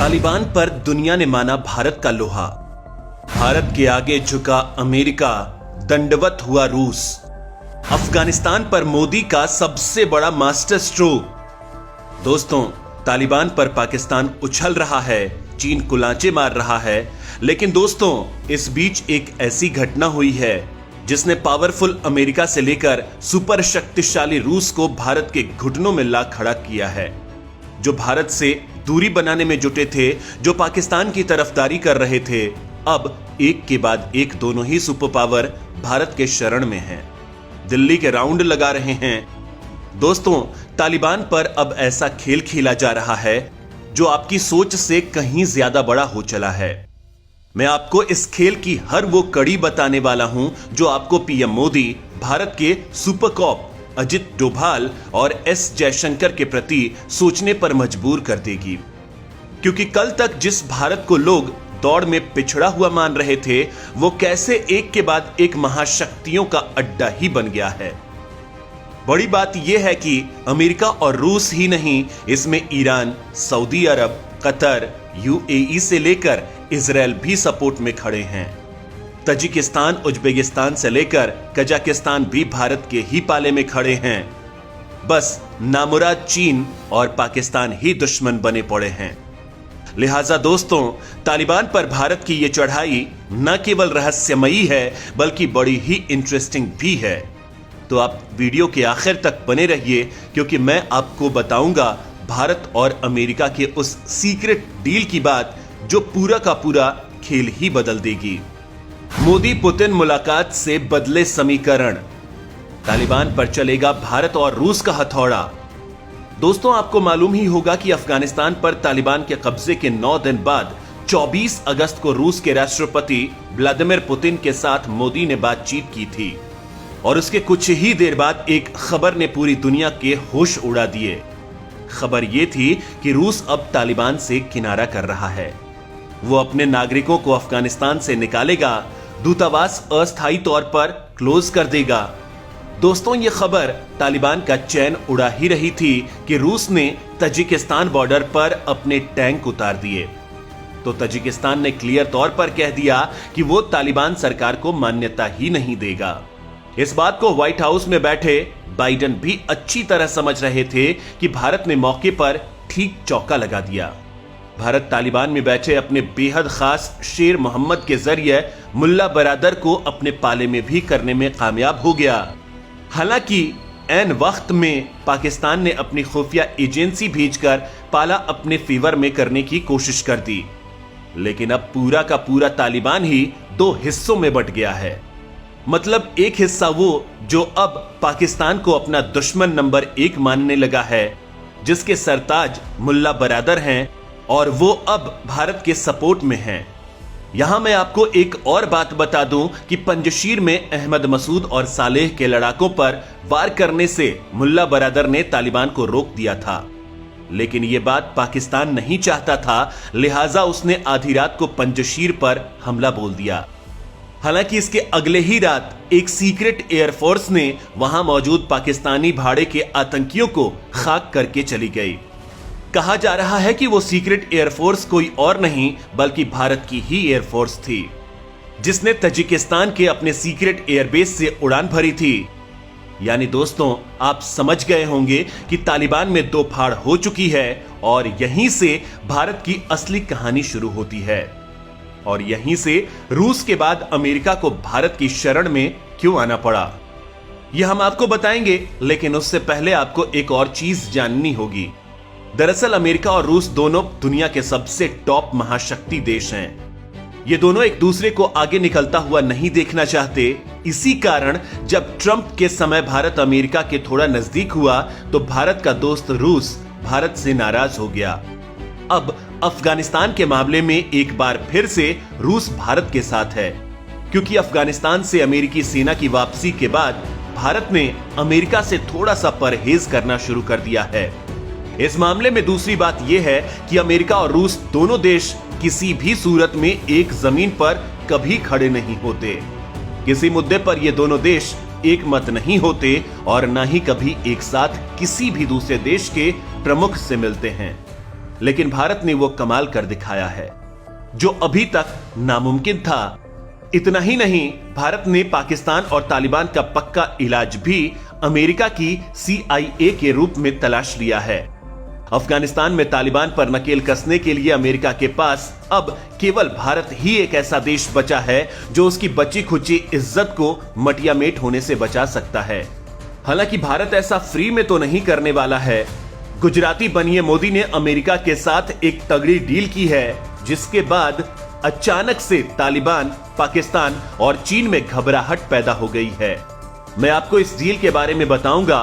तालिबान पर दुनिया ने माना भारत का लोहा। भारत के आगे झुका अमेरिका, दंडवत हुआ रूस। अफगानिस्तान पर मोदी का सबसे बड़ा मास्टर स्ट्रोक। दोस्तों, तालिबान पर पाकिस्तान उछल रहा है, चीन कुलांचे मार रहा है, लेकिन दोस्तों इस बीच एक ऐसी घटना हुई है जिसने पावरफुल अमेरिका से लेकर सुपर शक्तिशाली रूस को भारत के घुटनों में ला खड़ा किया है। जो भारत से दूरी बनाने में जुटे थे, जो पाकिस्तान की तरफदारी कर रहे थे, अब एक के बाद एक दोनों ही सुपर पावर भारत के शरण में हैं, दिल्ली के राउंड लगा रहे हैं। दोस्तों, तालिबान पर अब ऐसा खेल खेला जा रहा है जो आपकी सोच से कहीं ज्यादा बड़ा हो चला है। मैं आपको इस खेल की हर वो कड़ी बताने वाला हूं जो आपको पीएम मोदी, भारत के सुपर कॉप अजित डोभाल और एस जयशंकर के प्रति सोचने पर मजबूर कर देगी। क्योंकि कल तक जिस भारत को लोग दौड़ में पिछड़ा हुआ मान रहे थे, वो कैसे एक के बाद एक महाशक्तियों का अड्डा ही बन गया है। बड़ी बात यह है कि अमेरिका और रूस ही नहीं, इसमें ईरान, सऊदी अरब, कतर, यूएई से लेकर इजराइल भी सपोर्ट में खड़े हैं। तजिकिस्तान, उज्बेकिस्तान से लेकर कजाकिस्तान भी भारत के ही पाले में खड़े हैं। बस नामुराद चीन और पाकिस्तान ही दुश्मन बने पड़े हैं। लिहाजा दोस्तों, तालिबान पर भारत की यह चढ़ाई न केवल रहस्यमयी है बल्कि बड़ी ही इंटरेस्टिंग भी है। तो आप वीडियो के आखिर तक बने रहिए, क्योंकि मैं आपको बताऊंगा भारत और अमेरिका के उस सीक्रेट डील की बात जो पूरा का पूरा खेल ही बदल देगी। मोदी पुतिन मुलाकात से बदले समीकरण, तालिबान पर चलेगा भारत और रूस का हथौड़ा। दोस्तों, आपको मालूम ही होगा कि अफगानिस्तान पर तालिबान के कब्जे के 9 दिन बाद 24 अगस्त को रूस के राष्ट्रपति व्लादिमीर पुतिन के साथ मोदी ने बातचीत की थी और उसके कुछ ही देर बाद एक खबर ने पूरी दुनिया के होश उड़ा दिए। खबर यह थी कि रूस अब तालिबान से किनारा कर रहा है। वो अपने नागरिकों को अफगानिस्तान से निकालेगा, दूतावास अस्थायी तौर पर क्लोज कर देगा। दोस्तों, ये खबर तालिबान का चैन उड़ा ही रही थी कि रूस ने तजिकिस्तान बॉर्डर पर अपने टैंक उतार दिए। तो तजिकिस्तान ने क्लियर तौर पर कह दिया कि वो तालिबान सरकार को मान्यता ही नहीं देगा। इस बात को व्हाइट हाउस में बैठे बाइडेन भी अच्छी तरह समझ रहे थे कि भारत ने मौके पर ठीक चौका लगा दिया। भारत तालिबान में बैठे अपने बेहद खास शेर मोहम्मद के जरिए मुल्ला बरादर को अपने पाले में भी करने में कामयाब हो गया। हालांकि ऐन वक्त में पाकिस्तान ने अपनी खुफिया एजेंसी भेजकर पाला अपने फेवर में करने की कोशिश कर दी, लेकिन अब पूरा का पूरा तालिबान ही 2 हिस्सों में बंट गया है। मतलब एक हिस्सा वो जो अब पाकिस्तान को अपना दुश्मन नंबर 1 मानने लगा है, जिसके सरताज मुल्ला बरादर हैं, और वो अब भारत के सपोर्ट में हैं। यहां मैं आपको एक और बात बता दूं कि पंजशीर में अहमद मसूद और सालेह के लड़ाकों पर वार करने से मुल्ला बरादर ने तालिबान को रोक दिया था, लेकिन यह बात पाकिस्तान नहीं चाहता था, लिहाजा उसने आधी रात को पंजशीर पर हमला बोल दिया। हालांकि इसके अगले ही रात एक सीक्रेट एयरफोर्स ने वहां मौजूद पाकिस्तानी भाड़े के आतंकियों को खाक करके चली गई। कहा जा रहा है कि वो सीक्रेट एयरफोर्स कोई और नहीं बल्कि भारत की ही एयरफोर्स थी, जिसने तजिकिस्तान के अपने सीक्रेट एयरबेस से उड़ान भरी थी। यानी दोस्तों, आप समझ गए होंगे कि तालिबान में 2 फाड़ हो चुकी है और यहीं से भारत की असली कहानी शुरू होती है। और यहीं से रूस के बाद अमेरिका को भारत की शरण में क्यों आना पड़ा, यह हम आपको बताएंगे, लेकिन उससे पहले आपको एक और चीज जाननी होगी। दरअसल अमेरिका और रूस दोनों दुनिया के सबसे टॉप महाशक्ति देश हैं। ये दोनों एक दूसरे को आगे निकलता हुआ नहीं देखना चाहते। इसी कारण जब ट्रंप के समय भारत अमेरिका के थोड़ा नजदीक हुआ तो भारत का दोस्त रूस भारत से नाराज हो गया। अब अफगानिस्तान के मामले में एक बार फिर से रूस भारत के साथ है, क्योंकि अफगानिस्तान से अमेरिकी सेना की वापसी के बाद भारत ने अमेरिका से थोड़ा सा परहेज करना शुरू कर दिया है। इस मामले में दूसरी बात यह है कि अमेरिका और रूस दोनों देश किसी भी सूरत में एक जमीन पर कभी खड़े नहीं होते। किसी मुद्दे पर ये दोनों देश एक मत नहीं होते और न ही कभी एक साथ किसी भी दूसरे देश के प्रमुख से मिलते हैं। लेकिन भारत ने वो कमाल कर दिखाया है जो अभी तक नामुमकिन था। इतना ही नहीं, भारत ने पाकिस्तान और तालिबान का पक्का इलाज भी अमेरिका की CIA के रूप में तलाश लिया है। अफगानिस्तान में तालिबान पर नकेल कसने के लिए अमेरिका के पास अब केवल भारत ही एक ऐसा देश बचा है जो उसकी बची खुची इज्जत को मटियामेट होने से बचा सकता है। हालांकि भारत ऐसा फ्री में तो नहीं करने वाला है। गुजराती बनिए मोदी ने अमेरिका के साथ एक तगड़ी डील की है, जिसके बाद अचानक से तालिबान, पाकिस्तान और चीन में घबराहट पैदा हो गई है। मैं आपको इस डील के बारे में बताऊंगा।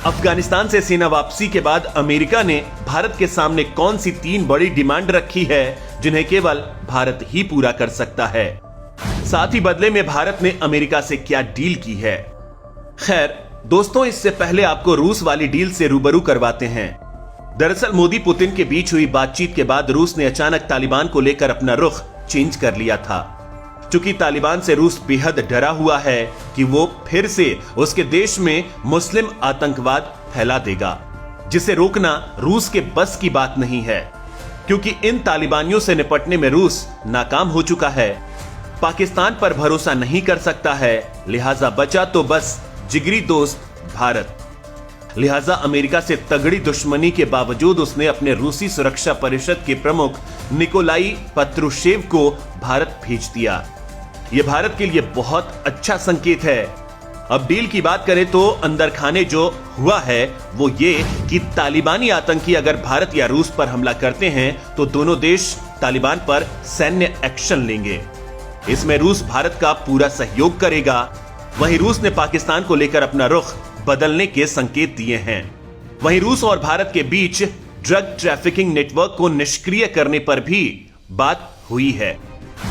अफगानिस्तान से सेना वापसी के बाद अमेरिका ने भारत के सामने कौन सी 3 बड़ी डिमांड रखी है जिन्हें केवल भारत ही पूरा कर सकता है। साथ ही बदले में भारत ने अमेरिका से क्या डील की है। खैर दोस्तों, इससे पहले आपको रूस वाली डील से रूबरू करवाते हैं। दरअसल मोदी पुतिन के बीच हुई बातचीत के बाद रूस ने अचानक तालिबान को लेकर अपना रुख चेंज कर लिया था। चूंकि तालिबान से रूस बेहद डरा हुआ है कि वो फिर से उसके देश में मुस्लिम आतंकवाद फैला देगा, जिसे रोकना रूस के बस की बात नहीं है, क्योंकि इन तालिबानियों से निपटने में रूस नाकाम हो चुका है। पाकिस्तान पर भरोसा नहीं कर सकता है, लिहाजा बचा तो बस जिगरी दोस्त भारत। लिहाजा अमेरिका से तगड़ी दुश्मनी के बावजूद उसने अपने रूसी सुरक्षा परिषद के प्रमुख निकोलाई पत्रुशेव को भारत भेज दिया। यह भारत के लिए बहुत अच्छा संकेत है। अब डील की बात करें तो अंदर खाने जो हुआ है वो ये कि तालिबानी आतंकी अगर भारत या रूस पर हमला करते हैं तो दोनों देश तालिबान पर सैन्य एक्शन लेंगे। इसमें रूस भारत का पूरा सहयोग करेगा। वहीं रूस ने पाकिस्तान को लेकर अपना रुख बदलने के संकेत दिए हैं। वहीं रूस और भारत के बीच ड्रग ट्रैफिकिंग नेटवर्क को निष्क्रिय करने पर भी बात हुई है,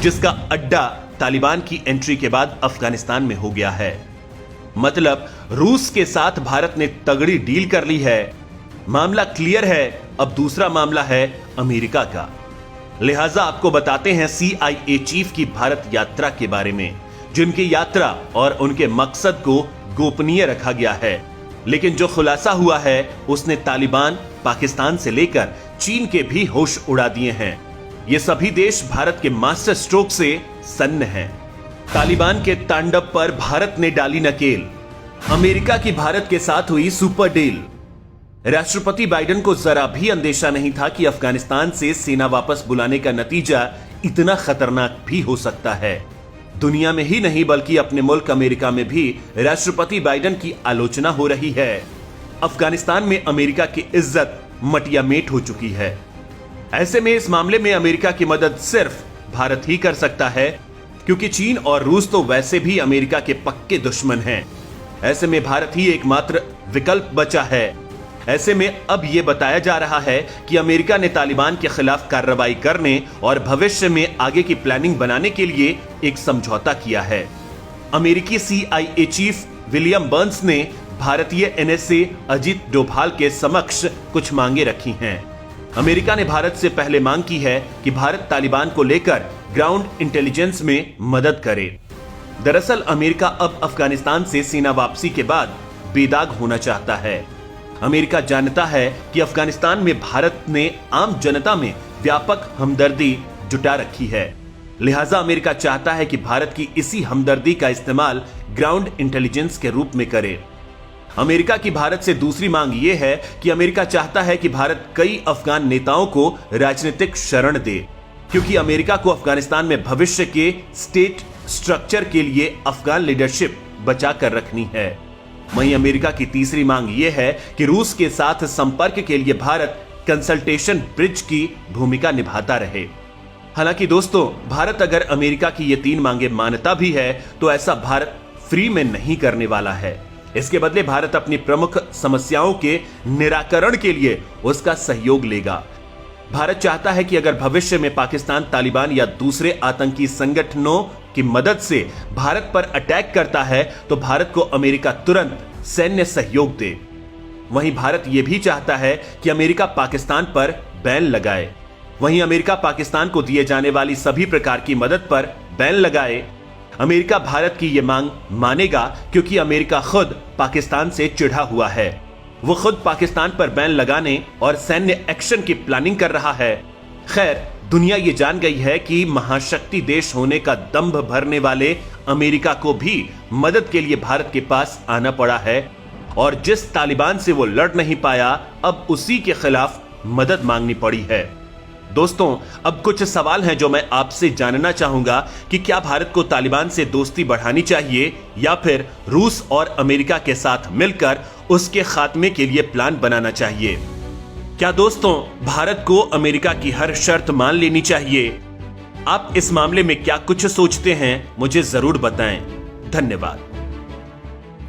जिसका अड्डा तालिबान की एंट्री के बाद अफगानिस्तान में हो गया है। मतलब रूस के साथ भारत ने तगड़ी डील कर ली है। मामला क्लियर है। अब दूसरा मामला है अमेरिका का। लिहाजा आपको बताते हैं CIA चीफ की भारत यात्रा के बारे में, जिनकी यात्रा और उनके मकसद को गोपनीय रखा गया है। लेकिन जो खुलासा हुआ है उसने तालिबान, पाकिस्तान से लेकर चीन के भी होश उड़ा दिए हैं। ये सभी देश भारत के मास्टर स्ट्रोक से सन्न हैं। तालिबान के तांडव पर भारत ने डाली नकेल। अमेरिका की भारत के साथ हुई सुपर डील। राष्ट्रपति बाइडेन को जरा भी अंदेशा नहीं था कि अफगानिस्तान से सेना वापस बुलाने का नतीजा इतना खतरनाक भी हो सकता है। दुनिया में ही नहीं बल्कि अपने मुल्क अमेरिका में भी राष्ट्रपति बाइडेन की आलोचना हो रही है। अफगानिस्तान में अमेरिका की इज्जत मटियामेट हो चुकी है। ऐसे में इस मामले में अमेरिका की मदद सिर्फ भारत ही कर सकता है, क्योंकि चीन और रूस तो वैसे भी अमेरिका के पक्के दुश्मन हैं। ऐसे में भारत ही एकमात्र विकल्प बचा है। ऐसे में अब यह बताया जा रहा है कि अमेरिका ने तालिबान के खिलाफ कार्रवाई करने और भविष्य में आगे की प्लानिंग बनाने के लिए एक समझौता किया है। अमेरिकी CIA चीफ विलियम बर्न्स ने भारतीय NSA अजीत डोभाल के समक्ष कुछ मांगे रखी हैं। अमेरिका ने भारत से पहले मांग की है कि भारत तालिबान को लेकर ग्राउंड इंटेलिजेंस में मदद करे। दरअसल अमेरिका अब अफगानिस्तान से सेना वापसी के बाद बेदाग होना चाहता है। अमेरिका जानता है कि अफगानिस्तान में भारत ने आम जनता में व्यापक हमदर्दी जुटा रखी है। लिहाजा अमेरिका चाहता है कि भारत की इसी हमदर्दी का इस्तेमाल ग्राउंड इंटेलिजेंस के रूप में करे। अमेरिका की भारत से दूसरी मांग यह है कि अमेरिका चाहता है कि भारत कई अफगान नेताओं को राजनीतिक शरण दे, क्योंकि अमेरिका को अफगानिस्तान में भविष्य के स्टेट स्ट्रक्चर के लिए अफगान लीडरशिप बचा कर रखनी है। वहीं अमेरिका की तीसरी मांग यह है कि रूस के साथ संपर्क के लिए भारत कंसल्टेशन ब्रिज की भूमिका निभाता रहे। हालांकि दोस्तों, भारत अगर अमेरिका की ये 3 मांगे मानता भी है तो ऐसा भारत फ्री में नहीं करने वाला है। इसके बदले भारत अपनी प्रमुख समस्याओं के निराकरण के लिए उसका सहयोग लेगा। भारत चाहता है कि अगर भविष्य में पाकिस्तान तालिबान या दूसरे आतंकी संगठनों की मदद से भारत पर अटैक करता है तो भारत को अमेरिका तुरंत सैन्य सहयोग दे। वहीं भारत यह भी चाहता है कि अमेरिका पाकिस्तान पर बैन लगाए। वहीं अमेरिका पाकिस्तान को दिए जाने वाली सभी प्रकार की मदद पर बैन लगाए। अमेरिका भारत की यह मांग मानेगा क्योंकि अमेरिका खुद पाकिस्तान से चिढ़ा हुआ है। वो खुद पाकिस्तान पर बैन लगाने और सैन्य एक्शन की प्लानिंग कर रहा है। खैर, दुनिया ये जान गई है कि महाशक्ति देश होने का दंभ भरने वाले अमेरिका को भी मदद के लिए भारत के पास आना पड़ा है और जिस तालिबान से वो लड़ नहीं पाया, अब उसी के खिलाफ मदद मांगनी पड़ी है। दोस्तों, अब कुछ सवाल हैं जो मैं आपसे जानना चाहूंगा कि क्या भारत को तालिबान से दोस्ती बढ़ानी चाहिए या फिर रूस और अमेरिका के साथ मिलकर उसके खात्मे के लिए प्लान बनाना चाहिए। क्या दोस्तों, भारत को अमेरिका की हर शर्त मान लेनी चाहिए? आप इस मामले में क्या कुछ सोचते हैं, मुझे जरूर बताएं। धन्यवाद।